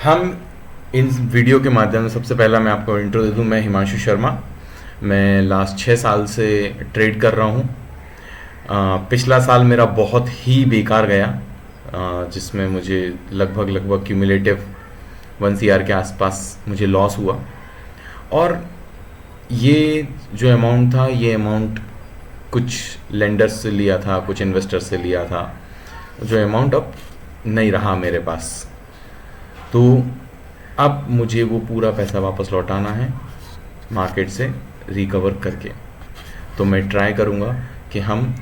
हम इन वीडियो के माध्यम से सबसे पहला मैं आपको इंट्रो दे दूं। मैं हिमांशु शर्मा। मैं लास्ट 6 साल से ट्रेड कर रहा हूं। पिछला साल मेरा बहुत ही बेकार गया, जिसमें मुझे लगभग क्यूमुलेटिव 1 CR के आसपास मुझे लॉस हुआ। और ये जो अमाउंट था, ये अमाउंट कुछ लेंडर्स से लिया था, कुछ इन्वेस्टर्स से लिया था, जो अमाउंट अब नहीं रहा मेरे पास। तो अब मुझे वो पूरा पैसा वापस लौटाना है मार्केट से रिकवर करके। तो मैं ट्राई करूँगा कि हम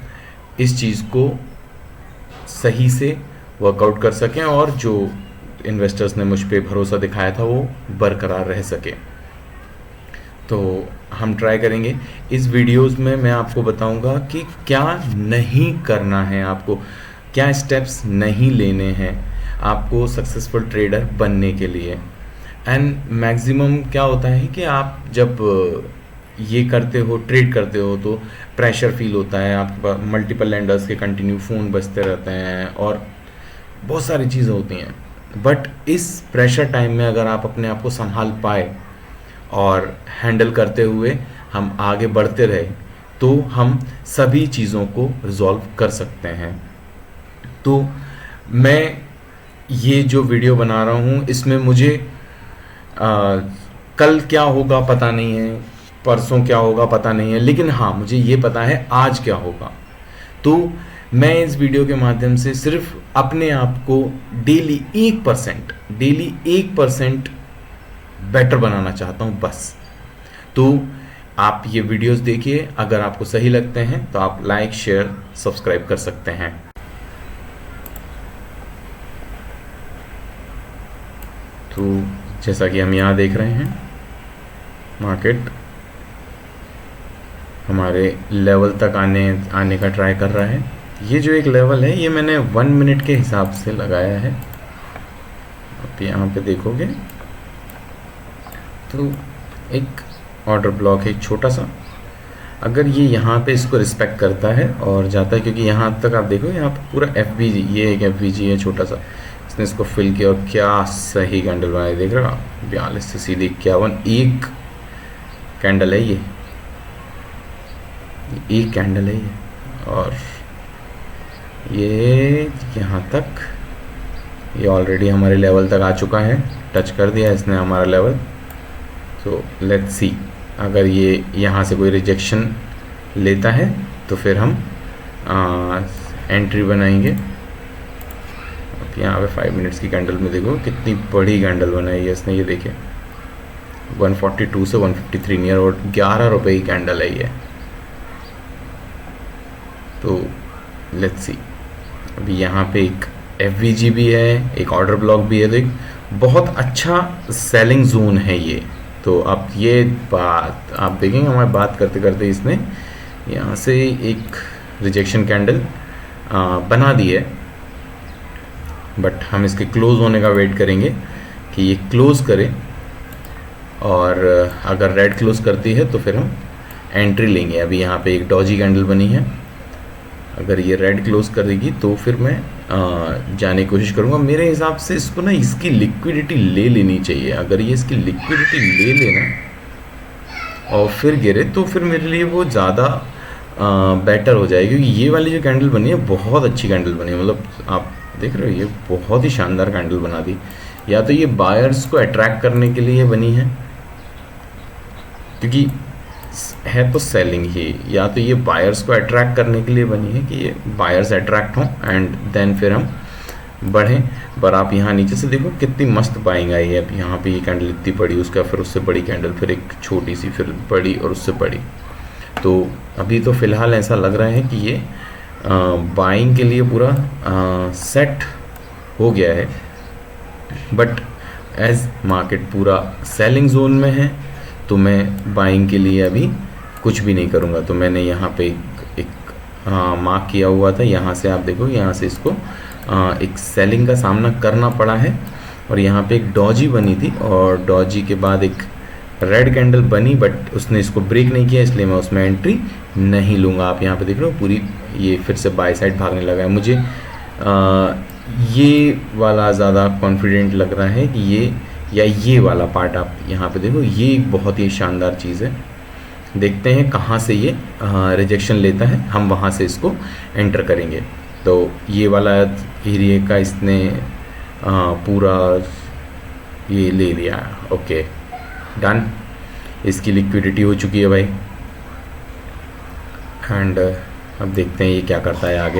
इस चीज़ को सही से वर्कआउट कर सकें और जो इन्वेस्टर्स ने मुझ पे भरोसा दिखाया था वो बरकरार रह सके। तो हम ट्राई करेंगे। इस वीडियोस में मैं आपको बताऊंगा कि क्या नहीं करना है, आपको क्या स्टेप्स नहीं लेने हैं आपको सक्सेसफुल ट्रेडर बनने के लिए। एंड मैक्सिमम क्या होता है कि आप जब ये करते हो, ट्रेड करते हो, तो प्रेशर फील होता है, आपके पास मल्टीपल लैंडर्स के कंटिन्यू फ़ोन बजते रहते हैं और बहुत सारी चीज़ें होती हैं। बट इस प्रेशर टाइम में अगर आप अपने आप को संभाल पाए और हैंडल करते हुए हम आगे बढ़ते रहे तो हम सभी चीज़ों को रिजॉल्व कर सकते हैं। तो मैं ये जो वीडियो बना रहा हूँ इसमें मुझे कल क्या होगा पता नहीं है, परसों क्या होगा पता नहीं है, लेकिन हाँ मुझे ये पता है आज क्या होगा। तो मैं इस वीडियो के माध्यम से सिर्फ अपने आप को डेली 1% बेटर बनाना चाहता हूँ बस। तो आप ये वीडियोस देखिए, अगर आपको सही लगते हैं तो आप लाइक, शेयर, सब्सक्राइब कर सकते हैं। तो जैसा कि हम यहाँ देख रहे हैं, मार्केट हमारे लेवल तक आने का ट्राई कर रहा है। ये जो एक लेवल है ये मैंने 1 मिनट के हिसाब से लगाया है। आप यहाँ पे देखोगे तो एक ऑर्डर ब्लॉक है, एक छोटा सा। अगर ये यहाँ पे इसको रिस्पेक्ट करता है और जाता है, क्योंकि यहाँ तक आप देखो यहाँ पे पूरा FVG, ये एक FVG है छोटा सा, इसने इसको फिल किया और क्या सही कैंडल बनाई, देख रहे हो आप। 42 से सीधे 51, एक कैंडल है ये, एक कैंडल है ये। और ये यहाँ तक, ये ऑलरेडी हमारे लेवल तक आ चुका है, टच कर दिया इसने हमारा लेवल। सो लेट्स सी, अगर ये यहाँ से कोई रिजेक्शन लेता है तो फिर हम एंट्री बनाएंगे। अब यहाँ पे 5 मिनट्स की कैंडल में देखो कितनी बड़ी कैंडल बनाई है इसने, ये देखिए 142 से 153 नियर, और 11 रुपये की कैंडल है ये। तो लेट्स सी, अभी यहाँ पे एक FVG भी है, एक ऑर्डर ब्लॉक भी है, तो एक बहुत अच्छा सेलिंग जोन है ये। तो अब ये बात आप देखेंगे, हमारे बात करते करते इसने यहाँ से एक रिजेक्शन कैंडल बना दी है। बट हम इसके क्लोज होने का वेट करेंगे कि ये क्लोज करे, और अगर रेड क्लोज करती है तो फिर हम एंट्री लेंगे। अभी यहाँ पे एक डॉजी कैंडल बनी है, अगर ये रेड क्लोज करेगी तो फिर मैं जाने की कोशिश करूँगा। मेरे हिसाब से इसको ना इसकी लिक्विडिटी ले लेनी चाहिए। अगर ये इसकी लिक्विडिटी ले लेना और फिर गिरे तो फिर मेरे लिए वो ज़्यादा बेटर हो जाएगी, क्योंकि ये वाली जो कैंडल बनी है बहुत अच्छी कैंडल बनी है। मतलब आप देख रहे हो ये बहुत ही शानदार कैंडल बना दी। या तो ये बायर्स को अट्रैक्ट करने के लिए बनी है, क्योंकि है तो सेलिंग ही, या तो ये बायर्स को अट्रैक्ट करने के लिए बनी है कि ये बायर्स अट्रैक्ट हों एंड देन फिर हम बढ़ें। पर आप यहाँ नीचे से देखो कितनी मस्त बाइंग आई है। अब यहाँ पे ये कैंडल इतनी बड़ी, उसका फिर उससे बड़ी कैंडल, फिर एक छोटी सी, फिर बड़ी और उससे बड़ी। तो अभी तो फ़िलहाल ऐसा लग रहा है कि ये बाइंग के लिए पूरा सेट हो गया है। बट एज मार्केट पूरा सेलिंग जोन में है तो मैं बाइंग के लिए अभी कुछ भी नहीं करूँगा। तो मैंने यहाँ पे एक मार्क किया हुआ था, यहाँ से आप देखो, यहाँ से इसको एक सेलिंग का सामना करना पड़ा है। और यहाँ पे एक डॉजी बनी थी और डॉजी के बाद एक रेड कैंडल बनी, बट उसने इसको ब्रेक नहीं किया, इसलिए मैं उसमें एंट्री नहीं लूँगा। आप यहाँ पे देख रहे हो पूरी ये फिर से बाय साइड भागने लगा है। मुझे ये वाला ज़्यादा कॉन्फिडेंट लग रहा है कि ये वाला पार्ट आप यहाँ पे देखो, ये एक बहुत ही शानदार चीज़ है। देखते हैं कहाँ से ये रिजेक्शन लेता है, हम वहाँ से इसको एंटर करेंगे। तो ये वाला एरिया का इसने पूरा ये ले लिया। ओके डन, इसकी लिक्विडिटी हो चुकी है भाई। एंड अब देखते हैं ये क्या करता है आगे।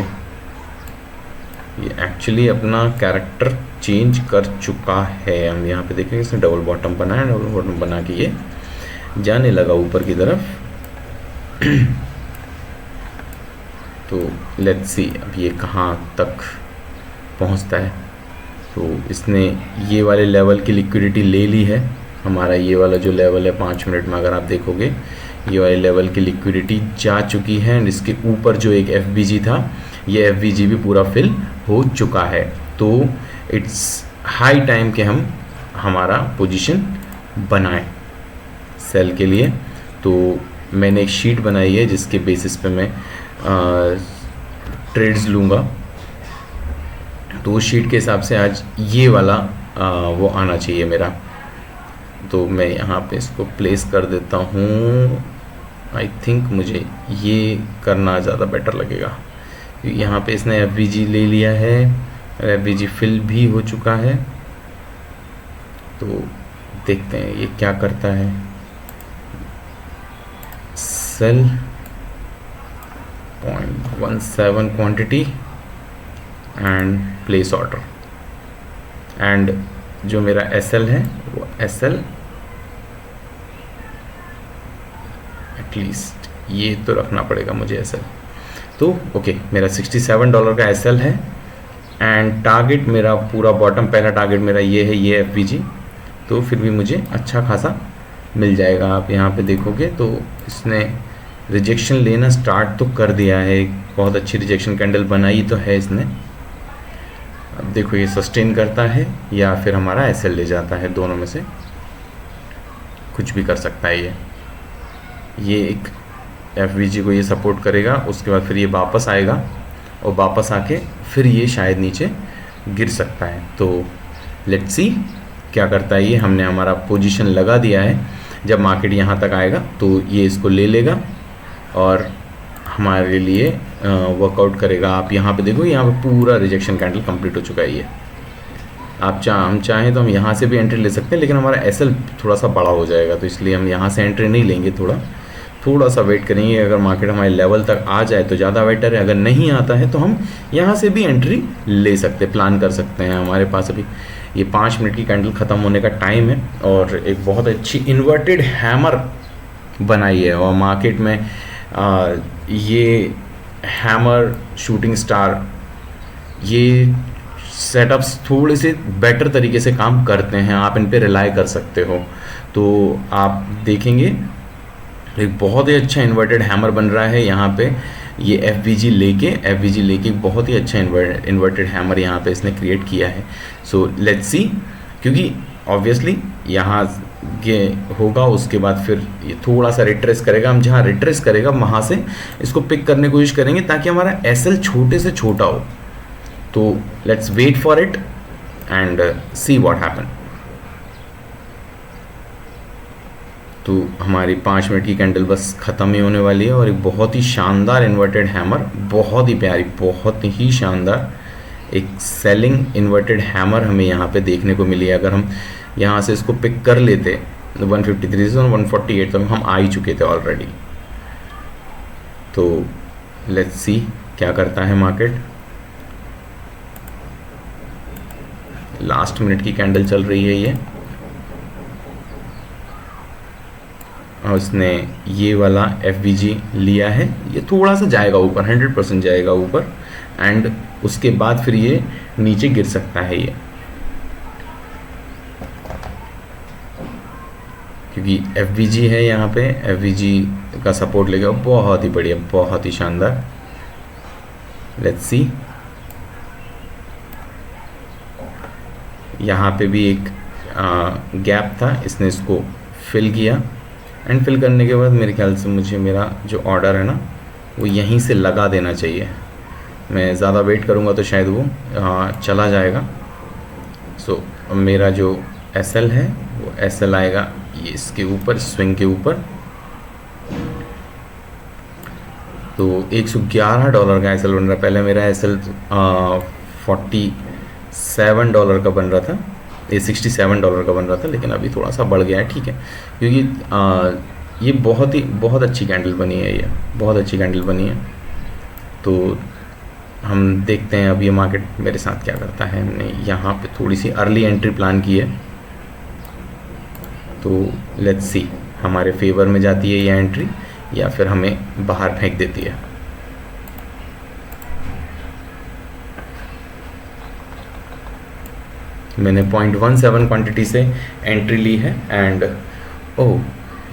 ये एक्चुअली अपना कैरेक्टर चेंज कर चुका है। हम यहाँ पे देखेंगे इसने डबल बॉटम बनाया, डबल बॉटम बना के ये जाने लगा ऊपर की तरफ। तो लेट्स सी अब ये कहाँ तक पहुँचता है। तो इसने ये वाले लेवल की लिक्विडिटी ले ली है। हमारा ये वाला जो लेवल है 5 मिनट में अगर आप देखोगे ये वाले लेवल की लिक्विडिटी जा चुकी है। एंड इसके ऊपर जो एक FVG था, ये FVG भी पूरा फिल हो चुका है। तो इट्स हाई टाइम कि हम हमारा पोजीशन बनाएं सेल के लिए। तो मैंने एक शीट बनाई है जिसके बेसिस पे मैं ट्रेड्स लूँगा। तो उस शीट के हिसाब से आज ये वाला वो आना चाहिए मेरा। तो मैं यहाँ पे इसको प्लेस कर देता हूँ। आई थिंक मुझे ये करना ज़्यादा बेटर लगेगा। यहाँ पे इसने FVG ले लिया है, FVG फिल भी हो चुका है। तो देखते हैं ये क्या करता है। Sell 0.17 quantity and place order. And जो मेरा SL है वो SL एटलीस्ट ये तो रखना पड़ेगा मुझे SL। तो ओके मेरा $67 का SL है। एंड टारगेट मेरा पूरा बॉटम, पहला टारगेट मेरा ये है, ये FVG। तो फिर भी मुझे अच्छा खासा मिल जाएगा। आप यहाँ पे देखोगे तो इसने रिजेक्शन लेना स्टार्ट तो कर दिया है। बहुत अच्छी रिजेक्शन कैंडल बनाई तो है इसने। अब देखो ये सस्टेन करता है या फिर हमारा SL ले जाता है, दोनों में से कुछ भी कर सकता है ये एक FVG को ये सपोर्ट करेगा, उसके बाद फिर ये वापस आएगा और वापस आके फिर ये शायद नीचे गिर सकता है। तो लेट्स सी क्या करता है ये। हमने हमारा पोजीशन लगा दिया है। जब मार्केट यहाँ तक आएगा तो ये इसको ले लेगा और हमारे लिए वर्कआउट करेगा। आप यहाँ पे देखो, यहाँ पे पूरा रिजेक्शन कैंडल कंप्लीट हो चुका है ये। आप हम चाहें तो हम यहाँ से भी एंट्री ले सकते हैं, लेकिन हमारा SL थोड़ा सा बड़ा हो जाएगा, तो इसलिए हम यहाँ से एंट्री नहीं लेंगे। थोड़ा सा वेट करेंगे। अगर मार्केट हमारे लेवल तक आ जाए तो ज़्यादा बेटर है, अगर नहीं आता है तो हम यहाँ से भी एंट्री ले सकते, प्लान कर सकते हैं। हमारे पास अभी ये 5 मिनट की कैंडल ख़त्म होने का टाइम है और एक बहुत अच्छी इन्वर्टेड हैमर बनाई है। और मार्केट में ये हैमर, शूटिंग स्टार, ये सेटअप्स थोड़े से बेटर तरीके से काम करते हैं। आप इन पे रिलाई कर सकते हो। तो आप देखेंगे एक बहुत ही अच्छा इन्वर्टेड हैमर बन रहा है यहाँ पे। ये FVG लेके बहुत ही अच्छा इन्वर्टेड हैमर यहाँ पे इसने क्रिएट किया है। सो लेट्स सी, क्योंकि ऑब्वियसली यहाँ ये होगा, उसके बाद फिर ये थोड़ा सा रिट्रेस करेगा। हम जहाँ रिट्रेस करेगा वहाँ से इसको पिक करने की कोशिश करेंगे ताकि हमारा SL छोटे से छोटा हो। तो let's wait for it and see what happen. तो हमारी 5 मिनट की कैंडल बस ख़त्म ही होने वाली है और एक बहुत ही शानदार इन्वर्टेड हैमर, बहुत ही प्यारी, बहुत ही शानदार एक सेलिंग इन्वर्टेड हैमर हमें यहाँ पे देखने को मिली है। अगर हम यहाँ से इसको पिक कर लेते 153 और 148 तो हम आ ही चुके थे ऑलरेडी। तो लेट्स सी क्या करता है मार्केट। लास्ट मिनट की कैंडल चल रही है ये, और उसने ये वाला FVG लिया है। ये थोड़ा सा जाएगा ऊपर, 100% जाएगा ऊपर, एंड उसके बाद फिर ये नीचे गिर सकता है ये, क्योंकि FVG है यहाँ पे। FVG का सपोर्ट लेगा, बहुत ही बढ़िया, बहुत ही शानदार। लेट्स सी, यहाँ पे भी एक गैप था, इसने इसको फिल किया, एंड फिल करने के बाद मेरे ख्याल से मुझे मेरा जो ऑर्डर है ना वो यहीं से लगा देना चाहिए। मैं ज़्यादा वेट करूँगा तो शायद वो चला जाएगा। सो मेरा जो SL है वो SL आएगा ये इसके ऊपर, स्विंग के ऊपर। तो $111 का SL बन रहा है। पहले मेरा SL $47 का बन रहा था, ये $67 का बन रहा था, लेकिन अभी थोड़ा सा बढ़ गया है, ठीक है, क्योंकि ये बहुत अच्छी कैंडल बनी है, ये बहुत अच्छी कैंडल बनी है। तो हम देखते हैं अब ये मार्केट मेरे साथ क्या करता है। हमने यहाँ पे थोड़ी सी अर्ली एंट्री प्लान की है, तो लेट्स सी हमारे फेवर में जाती है ये एंट्री या फिर हमें बाहर फेंक देती है। मैंने 0.17 क्वांटिटी से एंट्री ली है एंड ओह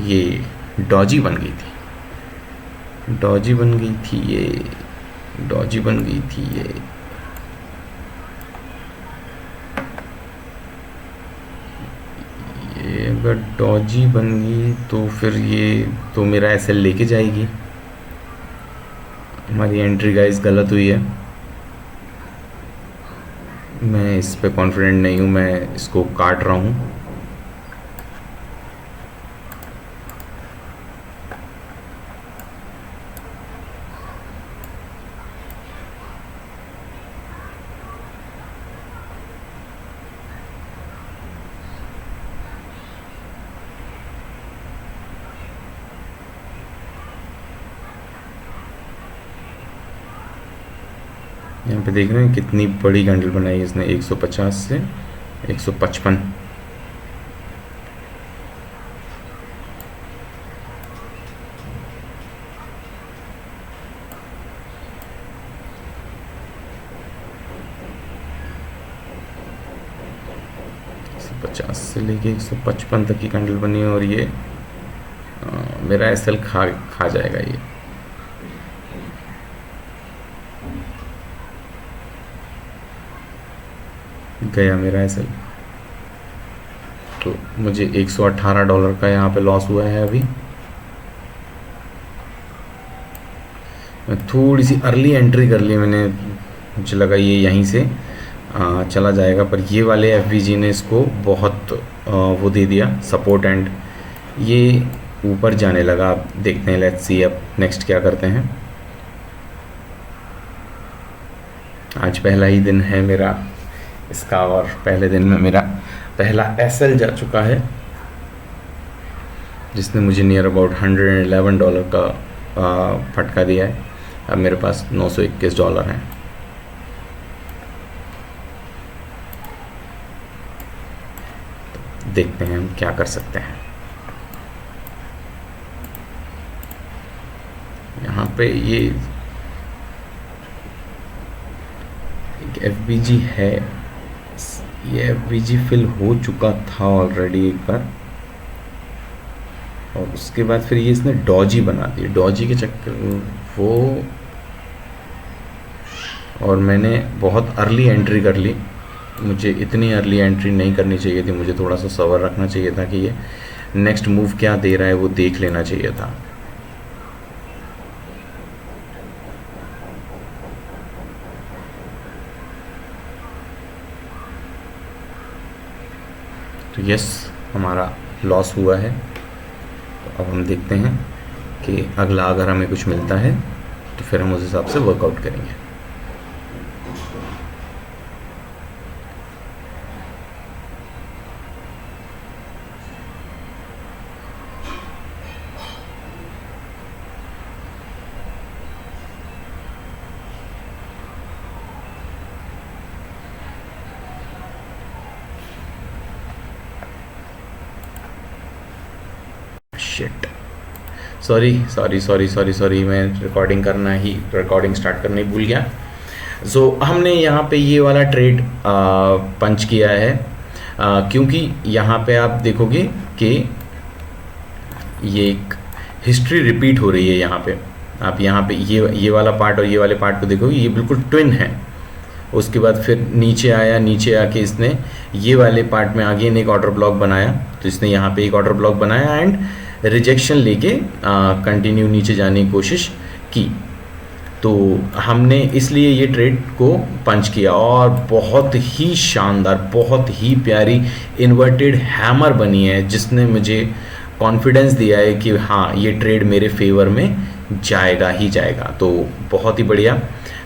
ये डॉजी बन गई थी, डॉजी बन गई थी ये, डॉजी बन गई थी ये। अगर डॉजी बन गई तो फिर ये तो मेरा SL लेके जाएगी। हमारी एंट्री गाइस गलत हुई है, मैं इस पे कॉन्फिडेंट नहीं हूँ, मैं इसको काट रहा हूँ। यहाँ पे देख रहे हैं कितनी बड़ी कैंडल बनाई है इसने, 150 से 155। से लेके 155 तक की कैंडल बनी है और ये मेरा SL खा जाएगा ये। गया मेरा SL, तो मुझे $118 का यहाँ पे लॉस हुआ है। अभी मैं थोड़ी सी अर्ली एंट्री कर ली मैंने, मुझे लगा ये यहीं से चला जाएगा, पर ये वाले FVG ने इसको बहुत वो दे दिया सपोर्ट एंड ये ऊपर जाने लगा। अब देखते हैं, लेट्स सी अब नेक्स्ट क्या करते हैं। आज पहला ही दिन है मेरा इसका और पहले दिन में मेरा पहला SL जा चुका है, जिसने मुझे नियर अबाउट $111 का फटका दिया है। अब मेरे पास $921 हैं। देखते हैं हम क्या कर सकते हैं। यहाँ पे ये एक FVG है, ये FVG फिल हो चुका था ऑलरेडी एक बार, और उसके बाद फिर ये इसने डॉजी बना दी, डॉजी के चक्कर वो, और मैंने बहुत अर्ली एंट्री कर ली। मुझे इतनी अर्ली एंट्री नहीं करनी चाहिए थी, मुझे थोड़ा सा सब्र रखना चाहिए था कि ये नेक्स्ट मूव क्या दे रहा है वो देख लेना चाहिए था। तो यस, हमारा लॉस हुआ है। तो अब हम देखते हैं कि अगला अगर हमें कुछ मिलता है तो फिर हम उस हिसाब से वर्कआउट करेंगे। शिट, सॉरी, मैं रिकॉर्डिंग स्टार्ट करना ही भूल गया। सो हमने यहाँ पे ये वाला ट्रेड पंच किया है, क्योंकि यहाँ पे आप देखोगे कि ये एक हिस्ट्री रिपीट हो रही है। यहाँ पे ये वाला पार्ट और ये वाले पार्ट को देखोगे, ये बिल्कुल ट्विन है। उसके बाद फिर नीचे आया, नीचे आके इसने ये वाले पार्ट में अगेन एक ऑर्डर ब्लॉक बनाया, तो इसने यहाँ पे एक ऑर्डर ब्लॉक बनाया एंड रिजेक्शन लेके कंटिन्यू नीचे जाने की कोशिश की। तो हमने इसलिए ये ट्रेड को पंच किया और बहुत ही शानदार, बहुत ही प्यारी इन्वर्टेड हैमर बनी है, जिसने मुझे कॉन्फिडेंस दिया है कि हाँ ये ट्रेड मेरे फेवर में जाएगा ही जाएगा। तो बहुत ही बढ़िया।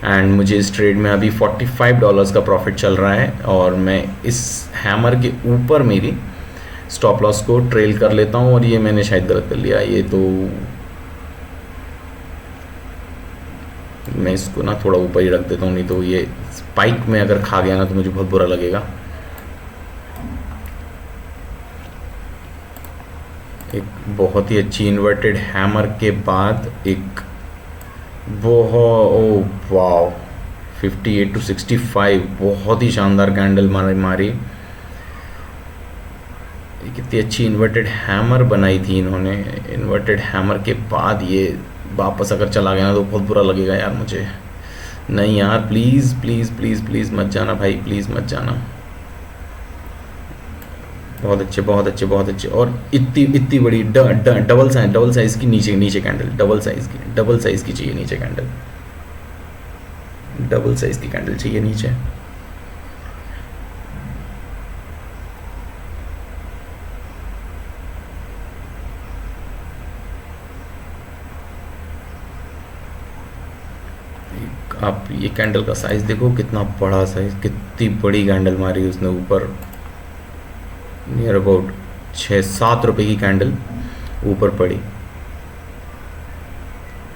एंड मुझे इस ट्रेड में अभी $45 का प्रॉफिट चल रहा है और मैं इस हैमर के ऊपर मेरी स्टॉप लॉस को ट्रेल कर लेता हूँ। और ये मैंने शायद गलत कर लिया, ये तो मैं इसको ना थोड़ा ऊपर ही रख देता हूँ, नहीं तो ये स्पाइक में अगर खा गया ना तो मुझे बहुत बुरा लगेगा। एक बहुत ही अच्छी इन्वर्टेड हैमर के बाद एक बहुत, ओ वाओ, 58 to 65, बहुत ही शानदार कैंडल मारी। कितनी अच्छी इन्वर्टेड हैमर बनाई थी इन्होंने। इन्वर्टेड हैमर के बाद ये वापस अगर चला गया ना तो बहुत बुरा लगेगा यार मुझे। नहीं यार, प्लीज़ प्लीज़ प्लीज़ प्लीज़ मत जाना भाई, प्लीज़ मत जाना। बहुत अच्छे बहुत अच्छे बहुत अच्छे। और इतनी बड़ी डबल साइज़ की नीचे कैंडल, डबल साइज़ की चाहिए नीचे कैंडल, डबल साइज़ की कैंडल चाहिए नीचे। आप ये कैंडल का साइज़ देखो, कितना बड़ा साइज़, कितनी बड़ी कैंडल मारी उसने ऊपर। नियर अबाउट 6-7 रुपए की कैंडल ऊपर पड़ी,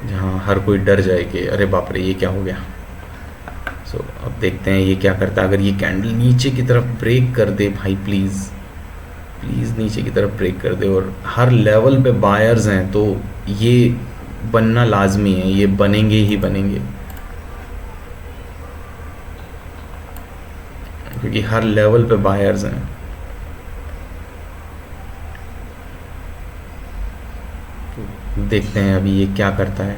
जहाँ हर कोई डर जाए कि अरे बाप रे ये क्या हो गया। सो अब देखते हैं ये क्या करता है। अगर ये कैंडल नीचे की तरफ ब्रेक कर दे भाई, प्लीज़ प्लीज़ नीचे की तरफ ब्रेक कर दे, और हर लेवल पे बायर्स हैं तो ये बनना लाजमी है, ये बनेंगे ही बनेंगे, क्योंकि हर लेवल पे बायर्स हैं। तो देखते हैं अभी ये क्या करता है।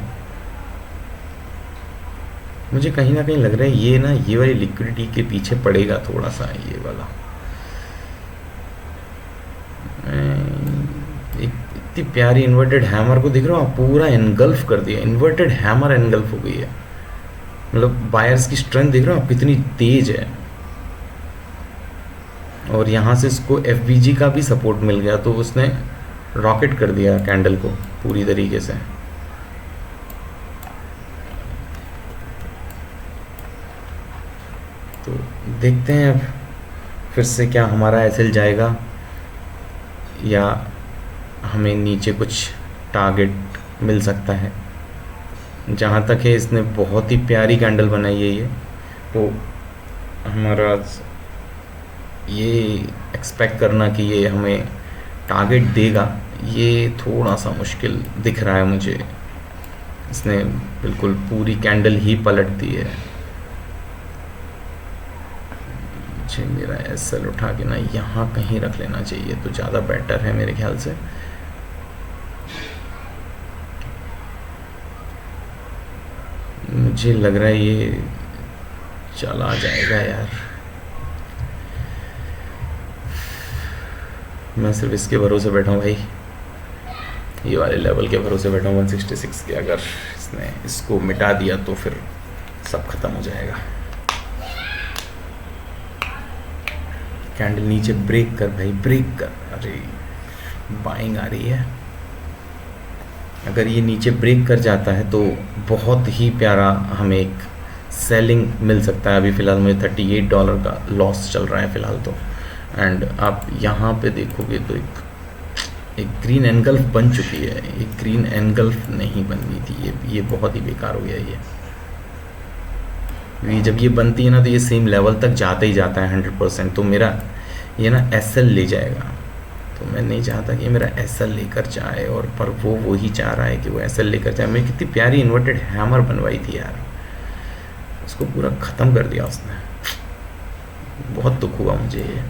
मुझे कहीं ना कहीं लग रहा है ये ना, ये वाली लिक्विडिटी के पीछे पड़ेगा थोड़ा सा, ये वाला। एक इतनी प्यारी इन्वर्टेड हैमर को देख रहे हो आप, पूरा एनगल्फ कर दिया, इन्वर्टेड हैमर एनगल्फ हो गई है। मतलब बायर्स की स्ट्रेंथ देख रहे हो आप कितनी तेज है। और यहाँ से इसको एफबीजी का भी सपोर्ट मिल गया, तो उसने रॉकेट कर दिया कैंडल को पूरी तरीके से। तो देखते हैं अब फिर से क्या हमारा एसएल जाएगा या हमें नीचे कुछ टारगेट मिल सकता है। जहाँ तक है इसने बहुत ही प्यारी कैंडल बनाई है ये, तो हमारा ये एक्सपेक्ट करना कि ये हमें टारगेट देगा, ये थोड़ा सा मुश्किल दिख रहा है मुझे। इसने बिल्कुल पूरी कैंडल ही पलट दी है। मुझे मेरा एसएल उठा के ना यहाँ कहीं रख लेना चाहिए तो ज़्यादा बेटर है मेरे ख्याल से। मुझे लग रहा है ये चला जाएगा यार। मैं सिर्फ इसके भरोसे बैठा हूँ भाई, ये वाले लेवल के भरोसे बैठा हूँ 166 के। अगर इसने इसको मिटा दिया तो फिर सब खत्म हो जाएगा। कैंडल नीचे ब्रेक कर भाई, ब्रेक कर। अरे बाइंग आ रही है। अगर ये नीचे ब्रेक कर जाता है तो बहुत ही प्यारा हमें एक सेलिंग मिल सकता है। अभी फ़िलहाल मुझे $38 का लॉस चल रहा है फ़िलहाल तो। एंड आप यहाँ पे देखोगे तो एक ग्रीन एनगल्फ बन चुकी है। एक ग्रीन एनगल्फ नहीं बननी थी, ये बहुत ही बेकार हो गया ये जब ये बनती है ना तो ये सेम लेवल तक जाता ही जाता है 100%। तो मेरा ये ना एसएल ले जाएगा, तो मैं नहीं चाहता कि मेरा एसएल लेकर जाए, और पर वो ही चाह रहा है कि वो एसएल लेकर जाए। मैं कितनी प्यारी इन्वर्टेड हैमर बनवाई थी यार, उसको पूरा ख़त्म कर दिया उसने। बहुत दुख हुआ मुझे ये।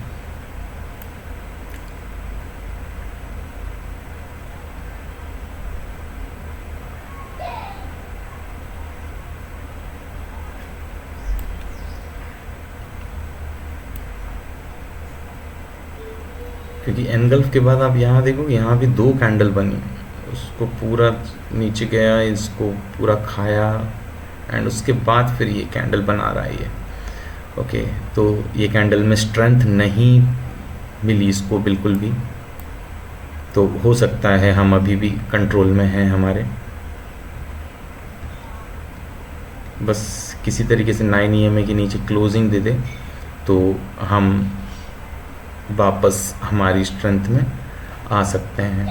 क्योंकि एनगल्फ के बाद आप यहाँ देखो, यहाँ भी 2 कैंडल बनी, उसको पूरा नीचे गया, इसको पूरा खाया, एंड उसके बाद फिर ये कैंडल बना रहा है ये। ओके, तो ये कैंडल में स्ट्रेंथ नहीं मिली इसको बिल्कुल भी, तो हो सकता है हम अभी भी कंट्रोल में हैं हमारे। बस किसी तरीके से 9 EMA के नीचे क्लोजिंग दे दे तो हम वापस हमारी स्ट्रेंथ में आ सकते हैं।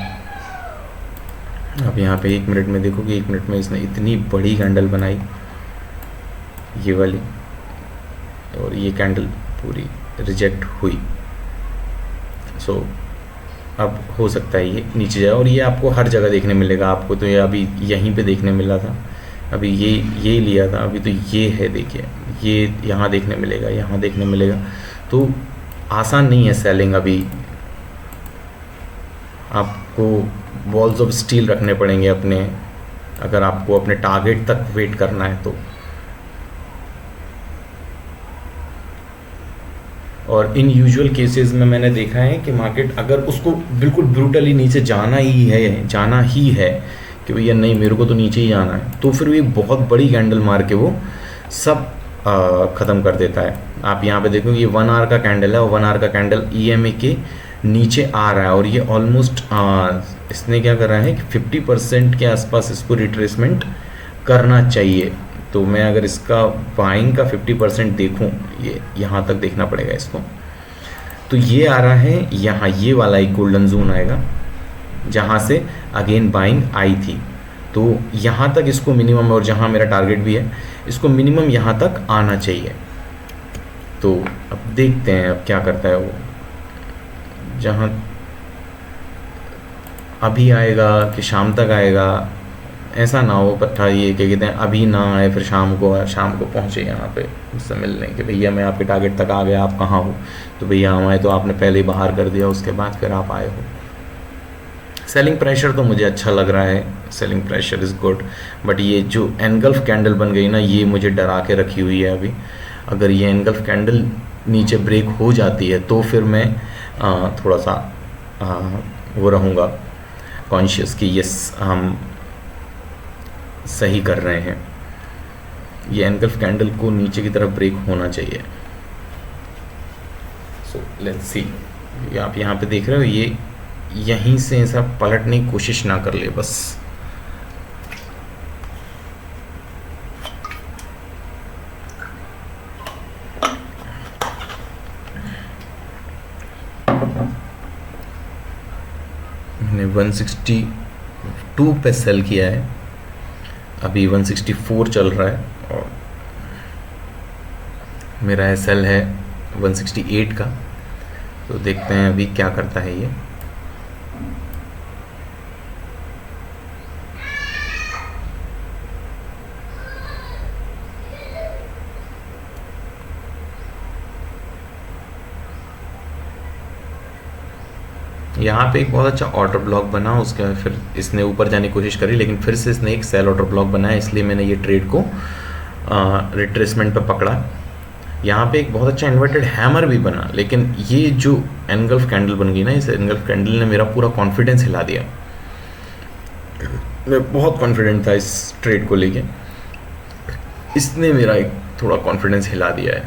अब यहाँ पे 1 मिनट में देखोगे, 1 मिनट में इसने इतनी बड़ी कैंडल बनाई ये वाली, और ये कैंडल पूरी रिजेक्ट हुई। सो अब हो सकता है ये नीचे जाए, और ये आपको हर जगह देखने मिलेगा। आपको तो ये अभी यहीं पे देखने मिला था, अभी ये लिया था, अभी तो ये है, देखिए ये यहाँ देखने मिलेगा, यहाँ देखने मिलेगा। तो आसान नहीं है सेलिंग। अभी आपको बॉल्स ऑफ स्टील रखने पड़ेंगे अपने, अगर आपको अपने टारगेट तक वेट करना है तो। और इन यूजुअल केसेस में मैंने देखा है कि मार्केट अगर उसको बिल्कुल ब्रूटली नीचे जाना ही है कि भैया नहीं मेरे को तो नीचे ही जाना है, तो फिर वो एक बहुत बड़ी कैंडल मार के वो सब ख़त्म कर देता है। आप यहाँ पे देखोगे ये 1 आवर का कैंडल है, और 1 आवर का कैंडल EMA के नीचे आ रहा है, और ये ऑलमोस्ट इसने क्या कर रहा है कि 50% के आसपास इसको रिट्रेसमेंट करना चाहिए। तो मैं अगर इसका बाइंग का 50% देखूं, ये यहाँ तक देखना पड़ेगा इसको, तो ये आ रहा है यहाँ, ये वाला एक गोल्डन जोन आएगा जहाँ से अगेन बाइंग आई थी। तो यहाँ तक इसको मिनिमम, और जहाँ मेरा टारगेट भी है, इसको मिनिमम यहाँ तक आना चाहिए। तो अब देखते हैं अब क्या करता है वो, जहाँ अभी आएगा कि शाम तक आएगा, ऐसा ना हो पट्टा ये क्या कहते हैं अभी ना आए फिर शाम को पहुँचे यहाँ पे मुझसे मिलने कि भैया मैं आपके टारगेट तक आ गया, आप कहाँ हो। तो भैया हम आए तो आपने पहले ही बाहर कर दिया, उसके बाद फिर आप आए हो। सेलिंग प्रेशर तो मुझे अच्छा लग रहा है, selling pressure is good, but ये जो एनगल्फ कैंडल बन गई ना, ये मुझे डरा के रखी हुई है अभी। अगर ये एनगल्फ कैंडल नीचे ब्रेक हो जाती है तो फिर मैं थोड़ा सा वो रहूँगा कॉन्शियस कि यस हम सही कर रहे हैं। ये एनगल्फ कैंडल को नीचे की तरफ ब्रेक होना चाहिए। सो लेट्स सी, आप यहाँ पे देख रहे हो ये यहीं से ऐसा पलटने की कोशिश ना कर ले बस। मैंने 162 पे सेल किया है, अभी 164 चल रहा है, और मेरा SL है 168 का। तो देखते हैं अभी क्या करता है ये। यहाँ पे एक बहुत अच्छा ऑर्डर ब्लॉक बना, उसके बाद फिर इसने ऊपर जाने की कोशिश करी, लेकिन फिर से इसने एक सेल ऑर्डर ब्लॉक बनाया, इसलिए मैंने ये ट्रेड को रिट्रेसमेंट पे पकड़ा। यहाँ पे एक बहुत अच्छा इन्वर्टेड हैमर भी बना, लेकिन ये जो एनगल्फ कैंडल बन गई ना, इस एनगल्फ कैंडल ने मेरा पूरा कॉन्फिडेंस हिला दिया। मैं बहुत कॉन्फिडेंट था इस ट्रेड को लेके, इसने मेरा एक थोड़ा कॉन्फिडेंस हिला दिया है।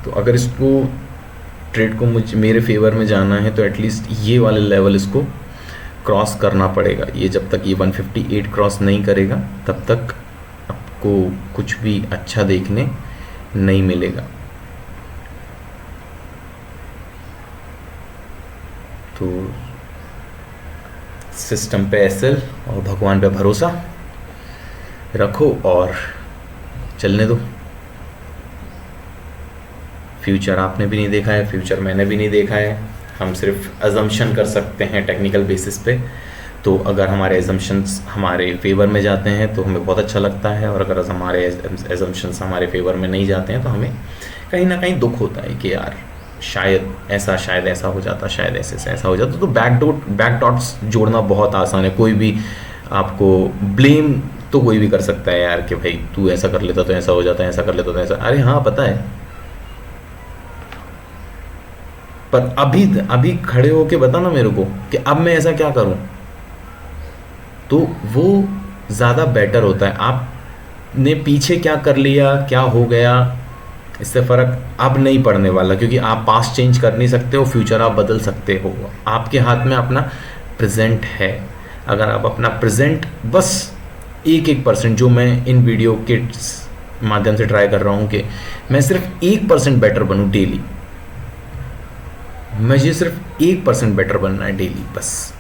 तो अगर इसको ट्रेड को मेरे फेवर में जाना है तो एटलीस्ट ये वाले लेवल इसको क्रॉस करना पड़ेगा। ये जब तक ये 158 क्रॉस नहीं करेगा तब तक आपको कुछ भी अच्छा देखने नहीं मिलेगा। तो सिस्टम पे SL और भगवान पे भरोसा रखो और चलने दो। फ्यूचर आपने भी नहीं देखा है, फ्यूचर मैंने भी नहीं देखा है, हम सिर्फ अजम्पशन कर सकते हैं टेक्निकल बेसिस पे। तो अगर हमारे एजम्पशंस हमारे फेवर में जाते हैं तो हमें बहुत अच्छा लगता है, और अगर हमारे एजम्पशंस हमारे फेवर में नहीं जाते हैं तो हमें कहीं ना कहीं दुख होता है कि यार शायद ऐसा हो जाता, शायद ऐसे से ऐसा हो जाता। तो बैक डॉट्स जोड़ना बहुत आसान है। कोई भी आपको ब्लेम तो कोई भी कर सकता है यार कि भाई तू ऐसा कर लेता तो ऐसा हो जाता, ऐसा कर लेता तो ऐसा। अरे हाँ पता है, पर अभी खड़े होके बता ना मेरे को कि अब मैं ऐसा क्या करूं। तो वो ज़्यादा बेटर होता है। आपने पीछे क्या कर लिया, क्या हो गया, इससे फ़र्क अब नहीं पड़ने वाला, क्योंकि आप पास्ट चेंज कर नहीं सकते हो, फ्यूचर आप बदल सकते हो। आपके हाथ में अपना प्रेजेंट है। अगर आप अपना प्रेजेंट बस 1% जो मैं इन वीडियो के माध्यम से ट्राई कर रहा हूँ कि मैं सिर्फ 1% बेटर बनूँ डेली, मुझे सिर्फ 1% बेटर बनना है डेली बस।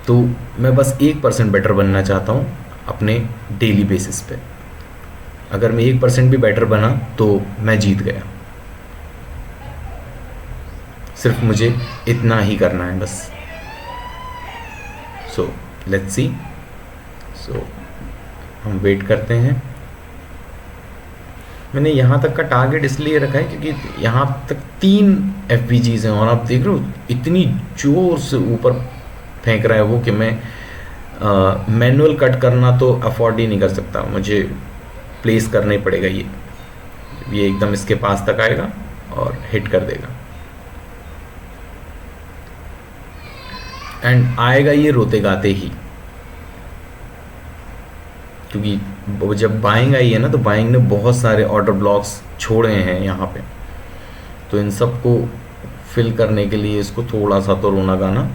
तो मैं बस 1% बेटर बनना चाहता हूँ अपने डेली बेसिस पे। अगर मैं 1% भी बेटर बना तो मैं जीत गया। सिर्फ मुझे इतना ही करना है बस। So let's see. सो हम वेट करते हैं। मैंने यहाँ तक का टारगेट इसलिए रखा है क्योंकि यहाँ तक 3 FPGs हैं और आप देख रहे हो इतनी ज़ोर से ऊपर फेंक रहा है वो कि मैं मैनुअल कट करना तो अफोर्ड ही नहीं कर सकता, मुझे प्लेस करना ही पड़ेगा। ये एकदम इसके पास तक आएगा और हिट कर देगा, एंड आएगा ये रोते गाते ही, क्योंकि वो जब बाइंग आई है ना तो बाइंग ने बहुत सारे ऑर्डर ब्लॉक्स छोड़े हैं यहाँ पे। तो इन सब को फिल करने के लिए इसको थोड़ा सा तो रोना गाना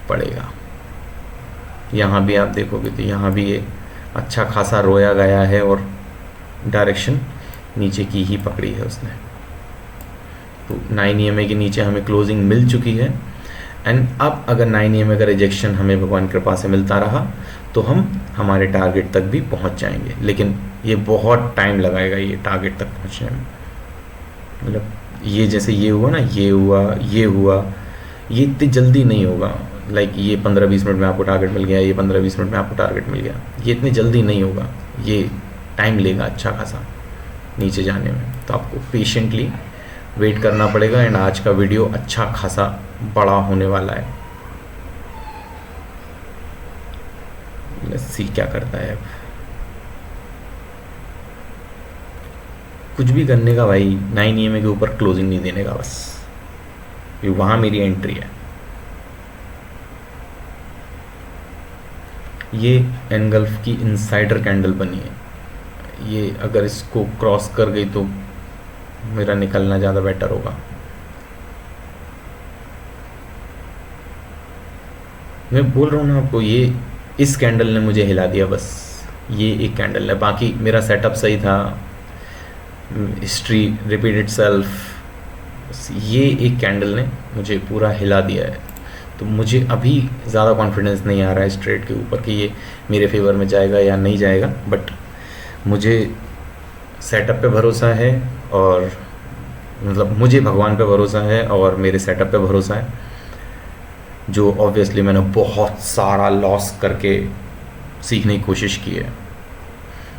पड़ेगा। यहाँ भी आप देखोगे तो यहाँ भी ये अच्छा खासा रोया गया है और डायरेक्शन नीचे की ही पकड़ी है उसने। तो 9 EMA के नीचे हमें क्लोजिंग मिल चुकी है, एंड अब अगर 9 EMA का रिजेक्शन हमें भगवान की कृपा से मिलता रहा तो हम हमारे टारगेट तक भी पहुंच जाएंगे, लेकिन ये बहुत टाइम लगाएगा ये टारगेट तक पहुंचने में। मतलब ये जैसे ये हुआ ना, ये हुआ, ये इतनी जल्दी नहीं होगा। लाइक ये 15-20 मिनट में आपको टारगेट मिल गया, ये 15-20 मिनट में आपको टारगेट मिल गया, ये इतनी जल्दी नहीं होगा, ये टाइम लेगा अच्छा खासा नीचे जाने में। तो आपको पेशेंटली वेट करना पड़ेगा, एंड आज का वीडियो अच्छा खासा बड़ा होने वाला है। लेट्स सी क्या करता है अब। कुछ भी करने का भाई, 9 EMA के ऊपर क्लोजिंग नहीं देने का बस, वहाँ मेरी एंट्री है। ये एनगल्फ की इनसाइडर कैंडल बनी है, ये अगर इसको क्रॉस कर गई तो मेरा निकलना ज़्यादा बेटर होगा। मैं बोल रहा हूँ ना आपको, ये इस कैंडल ने मुझे हिला दिया बस, ये एक कैंडल है। बाकी मेरा सेटअप सही था, हिस्ट्री रिपीट इटसेल्फ, ये एक कैंडल ने मुझे पूरा हिला दिया है। तो मुझे अभी ज़्यादा कॉन्फिडेंस नहीं आ रहा है इस ट्रेड के ऊपर कि ये मेरे फेवर में जाएगा या नहीं जाएगा, बट मुझे सेटअप पे भरोसा है, और मतलब मुझे भगवान पे भरोसा है और मेरे सेटअप पे भरोसा है, जो ऑब्वियसली मैंने बहुत सारा लॉस करके सीखने की कोशिश की है।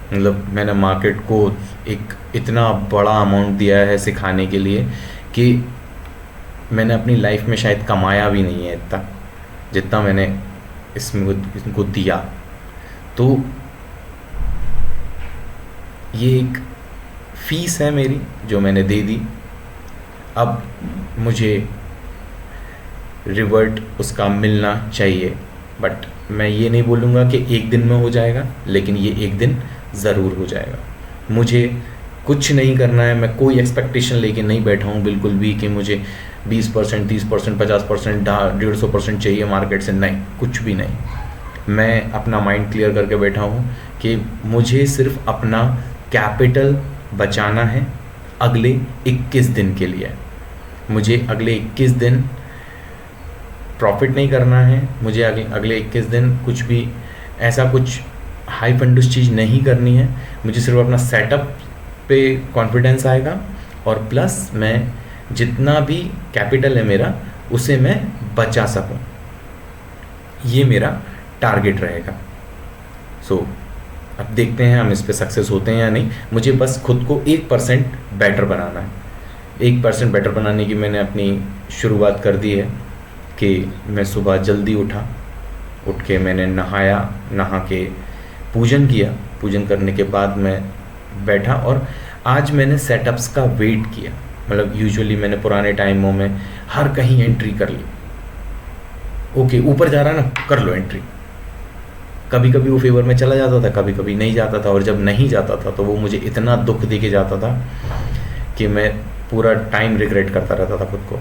मतलब मैंने मार्केट को एक इतना बड़ा अमाउंट दिया है सिखाने के लिए कि मैंने अपनी लाइफ में शायद कमाया भी नहीं है इतना जितना मैंने इसको दिया। तो ये एक फ़ीस है मेरी जो मैंने दे दी, अब मुझे रिवर्ट उसका मिलना चाहिए। बट मैं ये नहीं बोलूँगा कि एक दिन में हो जाएगा, लेकिन ये एक दिन ज़रूर हो जाएगा। मुझे कुछ नहीं करना है, मैं कोई एक्सपेक्टेशन लेके नहीं बैठा हूँ बिल्कुल भी कि मुझे 20%, 30%, 50%, 150% चाहिए मार्केट से, नहीं, कुछ भी नहीं। मैं अपना माइंड क्लियर करके बैठा हूँ कि मुझे सिर्फ अपना कैपिटल बचाना है अगले 21 दिन के लिए। मुझे अगले 21 दिन प्रॉफिट नहीं करना है, मुझे अगले 21 दिन कुछ भी ऐसा कुछ हाई फंडस चीज़ नहीं करनी है। मुझे सिर्फ अपना सेटअप पे कॉन्फिडेंस आएगा, और प्लस मैं जितना भी कैपिटल है मेरा उसे मैं बचा सकूं, ये मेरा टारगेट रहेगा। सो अब देखते हैं हम इस पे सक्सेस होते हैं या नहीं। मुझे बस खुद को 1% बेटर बनाना है। 1% बेटर बनाने की मैंने अपनी शुरुआत कर दी है कि मैं सुबह जल्दी उठ के मैंने नहा के पूजन किया। पूजन करने के बाद मैं बैठा और आज मैंने सेटअप्स का वेट किया। मतलब यूजुअली मैंने पुराने टाइमों में हर कहीं एंट्री कर ली। ओके, ऊपर जा रहा है ना, कर लो एंट्री, कभी कभी वो फेवर में चला जाता था, कभी कभी नहीं जाता था, और जब नहीं जाता था तो वो मुझे इतना दुख दे के जाता था कि मैं पूरा टाइम रिग्रेट करता रहता था खुद को।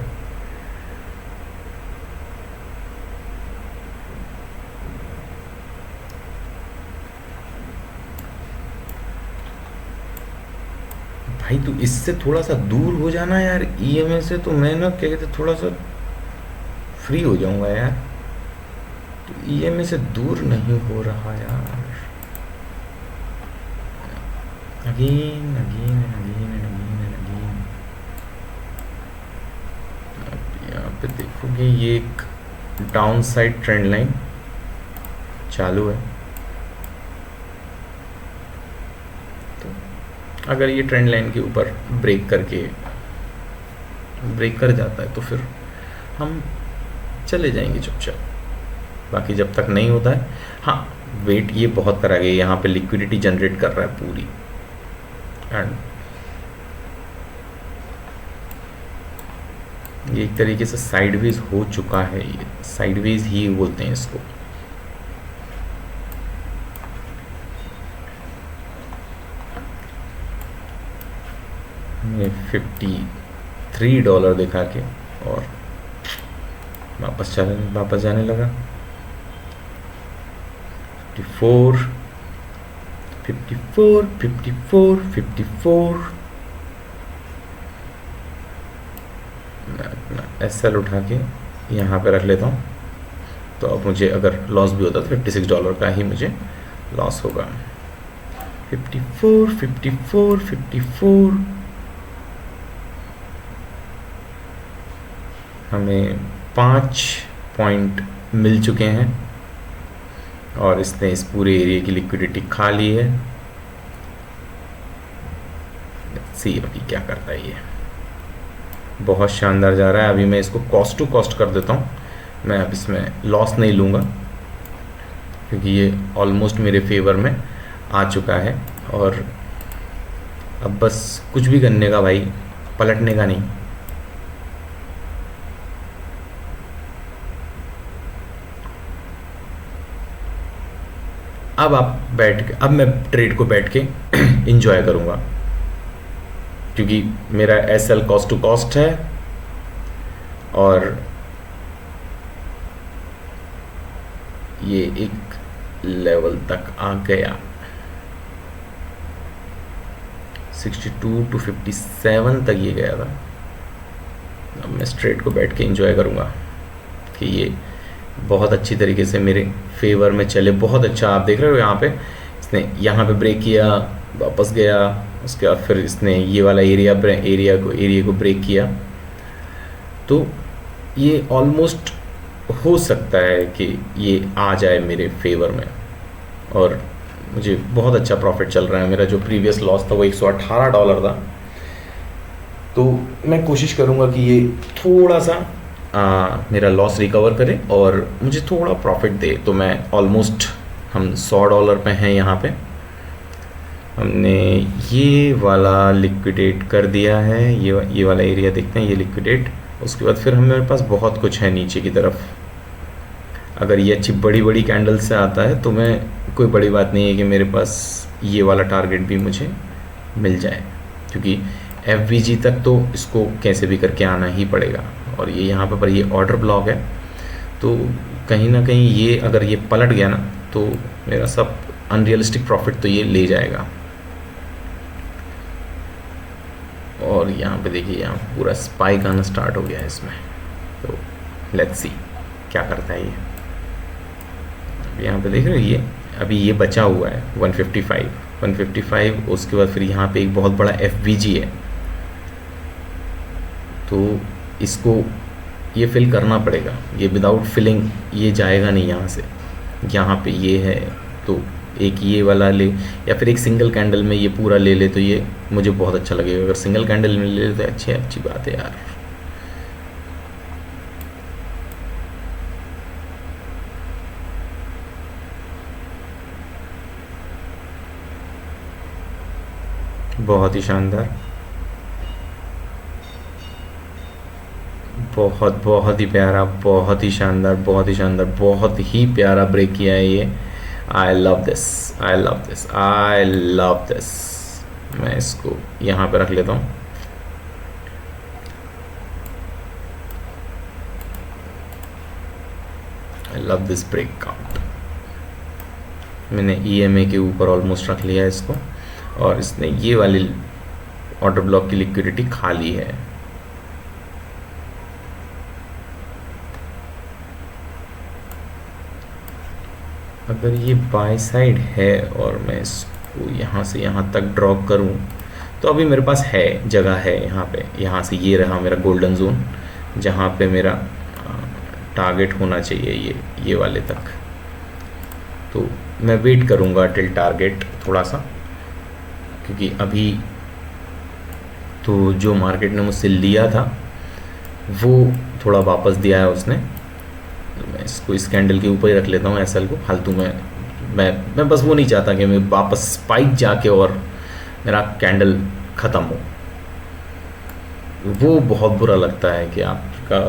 भाई तू इससे थोड़ा सा दूर हो जाना यार, ईएमए से, तो मैं ना क्या कहते थोड़ा सा फ्री हो जाऊंगा यार। तो ईएमए से दूर नहीं हो रहा यार। Again again again again again. अब यहाँ पे देखोगे ये एक डाउन साइड ट्रेंड लाइन चालू है। तो अगर ये ट्रेंड लाइन के ऊपर ब्रेक कर जाता है तो फिर हम चले जाएंगे चुपचाप। बाकी जब तक नहीं होता है, हाँ वेट ये बहुत करा गया, यहाँ पे लिक्विडिटी जनरेट कर रहा है पूरी, एंड ये एक तरीके से साइडवेज हो चुका है। ये साइडवेज ही बोलते हैं इसको। ये $53 दिखा के और वापस जाने लगा। 54 54 54 54। मैं अपना एसएल उठा के यहाँ पे रख लेता हूँ। तो अब मुझे अगर लॉस भी होता तो $56 का ही मुझे लॉस होगा। 54 54 54। हमें 5 पॉइंट मिल चुके हैं और इसने इस पूरे एरिया की लिक्विडिटी खा ली है। सी अभी क्या करता है ये। बहुत शानदार जा रहा है। अभी मैं इसको कॉस्ट टू कॉस्ट कर देता हूँ। मैं अब इसमें लॉस नहीं लूँगा क्योंकि ये ऑलमोस्ट मेरे फेवर में आ चुका है। और अब बस कुछ भी करने का भाई, पलटने का नहीं। अब मैं ट्रेड को बैठ के इंजॉय करूँगा क्योंकि मेरा एसएल कॉस्ट टू कॉस्ट है और ये एक लेवल तक आ गया। 62 to 57 तक ये गया था। अब मैं स्ट्रेट को बैठ के इंजॉय करूँगा कि ये बहुत अच्छी तरीके से मेरे फेवर में चले। बहुत अच्छा, आप देख रहे हो यहाँ पे इसने यहाँ पे ब्रेक किया, वापस गया, उसके बाद फिर इसने ये वाला एरिया को ब्रेक किया। तो ये ऑलमोस्ट हो सकता है कि ये आ जाए मेरे फेवर में और मुझे बहुत अच्छा प्रॉफिट चल रहा है। मेरा जो प्रीवियस लॉस था वो $118 था। तो मैं कोशिश करूँगा कि ये थोड़ा सा मेरा लॉस रिकवर करे और मुझे थोड़ा प्रॉफिट दे। तो मैं ऑलमोस्ट हम $100 पे हैं। यहाँ पे हमने ये वाला लिक्विडेट कर दिया है। ये वाला एरिया देखते हैं, ये लिक्विडेट। उसके बाद फिर हमारे पास बहुत कुछ है नीचे की तरफ। अगर ये अच्छी बड़ी कैंडल से आता है तो मैं, कोई बड़ी बात नहीं है कि मेरे पास ये वाला टारगेट भी मुझे मिल जाए क्योंकि एफवीजी तक तो इसको कैसे भी करके आना ही पड़ेगा। और ये यहाँ पर ये ऑर्डर ब्लॉक है तो कहीं ना कहीं ये अगर ये पलट गया ना तो मेरा सब अनरियलिस्टिक प्रॉफिट तो ये ले जाएगा। और यहाँ पे देखिए, यहाँ पूरा स्पाइक आना स्टार्ट हो गया है इसमें। तो लेट्स सी क्या करता है ये। यहाँ पे देख रहे हो ये अभी ये बचा हुआ है 155। उसके बाद फिर यहाँ पे एक बहुत बड़ा एफवीजी है तो इसको ये फिल करना पड़ेगा। ये विदाउट फिलिंग ये जाएगा नहीं यहाँ से। यहाँ पे ये है तो एक ये वाला ले या फिर एक सिंगल कैंडल में ये पूरा ले ले तो ये मुझे बहुत अच्छा लगेगा। अगर सिंगल कैंडल में ले ले तो अच्छी बात है यार। बहुत ही शानदार, बहुत ही प्यारा, बहुत ही शानदार, बहुत ही प्यारा ब्रेक किया है ये। I love this, I love this, I love this. मैं इसको यहाँ पे रख लेता हूँ। I love this breakout. मैंने EMA के ऊपर ऑलमोस्ट रख लिया है इसको, और इसने ये वाली ऑर्डर ब्लॉक की लिक्विडिटी खा ली है। अगर ये बाय साइड है और मैं इसको यहाँ से यहाँ तक ड्रॉ करूँ तो अभी मेरे पास है, जगह है यहाँ पे। यहाँ से ये रहा मेरा गोल्डन जोन, जहाँ पे मेरा टारगेट होना चाहिए ये वाले तक। तो मैं वेट करूँगा टिल टारगेट थोड़ा सा, क्योंकि अभी तो जो मार्केट ने मुझसे लिया था वो थोड़ा वापस दिया है उसने। तो मैं इसको इस कैंडल के ऊपर ही रख लेता हूँ SL को। फालतू में मैं बस वो नहीं चाहता कि मैं वापस स्पाइक जाके और मेरा कैंडल ख़त्म हो। वो बहुत बुरा लगता है कि आपका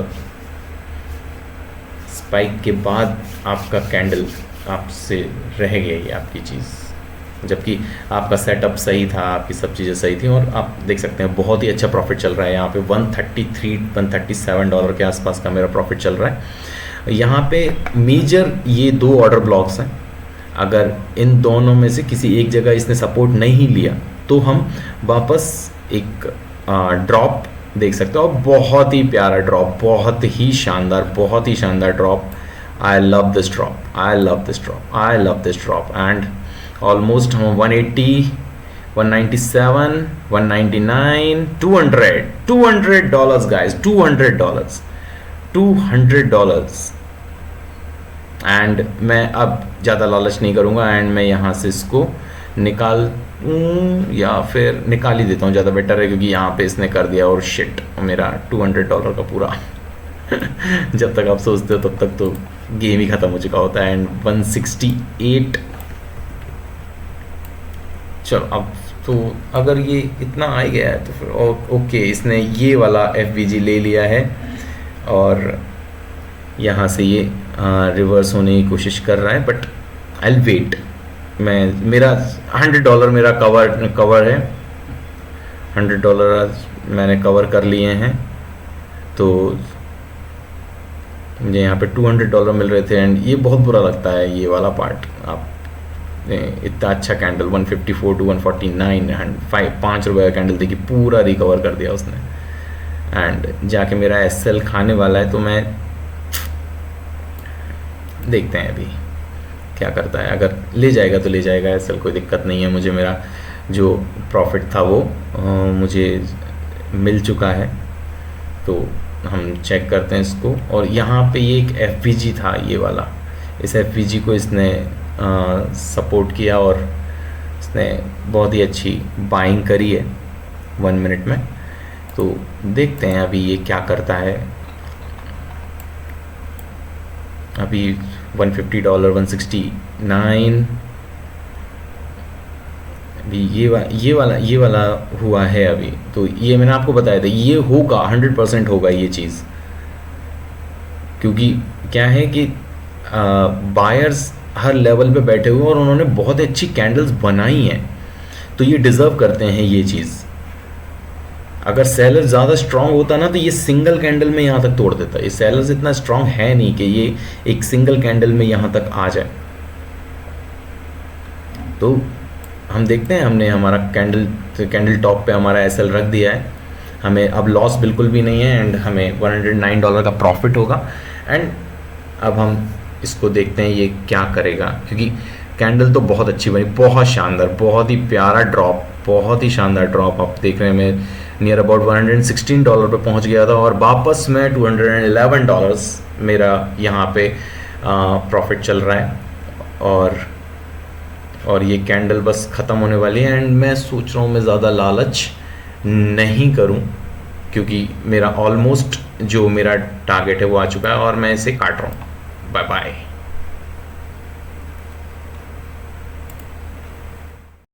स्पाइक के बाद आपका कैंडल आपसे रह गई, आपकी चीज़, जबकि आपका सेटअप सही था, आपकी सब चीज़ें सही थी। और आप देख सकते हैं बहुत ही अच्छा प्रॉफिट चल रहा है यहाँ पे। 133-137 डॉलर के आसपास का मेरा प्रॉफिट चल रहा है। यहाँ पे मेजर ये 2 ऑर्डर ब्लॉक्स हैं। अगर इन दोनों में से किसी एक जगह इसने सपोर्ट नहीं लिया तो हम वापस एक ड्रॉप देख सकते हो। बहुत ही प्यारा ड्रॉप, बहुत ही शानदार drop. I love this drop, I love this drop, I love this drop. And almost हम 180, 197, 199, $200 गाइस, $200। एंड मैं अब ज़्यादा लालच नहीं करूँगा एंड मैं यहाँ से इसको निकाल या फिर निकाल ही देता हूँ, ज़्यादा बेटर है, क्योंकि यहाँ पे इसने कर दिया। और शिट, मेरा $200 का पूरा जब तक आप सोचते हो तब तक तो गेम ही ख़त्म हो चुका होता है। एंड 168, चलो अब तो अगर ये इतना आ गया है तो फिर ओके, इसने ये वाला FVG ले लिया है और यहाँ से ये रिवर्स होने की कोशिश कर रहा है। But I wait. मेरा $100 मेरा कवर है। $100 मैंने कवर कर लिए हैं। तो मुझे यहाँ पे $200 मिल रहे थे एंड ये बहुत बुरा लगता है ये वाला पार्ट। आप इतना अच्छा कैंडल 154 to 149 एंड 5 रुपये का कैंडल देखिए, पूरा रिकवर कर दिया उसने। एंड जाके मेरा SL खाने वाला है, तो मैं देखते हैं अभी क्या करता है। अगर ले जाएगा तो ले जाएगा SL, कोई दिक्कत नहीं है मुझे। मेरा जो प्रॉफिट था वो मुझे मिल चुका है। तो हम चेक करते हैं इसको। और यहाँ पे ये एक FVG था, ये वाला। इस FVG को इसने सपोर्ट किया और इसने बहुत ही अच्छी बाइंग करी है 1 मिनट में। तो देखते हैं अभी ये क्या करता है। अभी $150, 169, अभी ये वाला हुआ है अभी। तो ये मैंने आपको बताया था, ये होगा 100% होगा ये चीज़, क्योंकि क्या है कि बायर्स हर लेवल पे बैठे हुए और उन्होंने बहुत अच्छी कैंडल्स बनाई हैं, तो ये डिज़र्व करते हैं ये चीज़। अगर सेलर ज़्यादा स्ट्रांग होता ना तो ये सिंगल कैंडल में यहाँ तक तोड़ देता। ये सेलर्स इतना स्ट्रांग है नहीं कि ये एक सिंगल कैंडल में यहाँ तक आ जाए। तो हम देखते हैं, हमने हमारा कैंडल टॉप पे हमारा SL रख दिया है। हमें अब लॉस बिल्कुल भी नहीं है एंड हमें $109 का प्रॉफिट होगा। एंड अब हम इसको देखते हैं ये क्या करेगा, क्योंकि कैंडल तो बहुत अच्छी बनी, बहुत शानदार, बहुत ही प्यारा ड्रॉप, बहुत ही शानदार ड्रॉप। आप देख रहे हैं मैं नियर अबाउट $116 पे पहुंच गया था और वापस में $211 मेरा यहाँ पे प्रॉफिट चल रहा है। और ये कैंडल बस ख़त्म होने वाली है एंड मैं सोच रहा हूँ मैं ज़्यादा लालच नहीं करूँ, क्योंकि मेरा ऑलमोस्ट जो मेरा टारगेट है वो आ चुका है और मैं इसे काट रहा हूँ। Bye bye.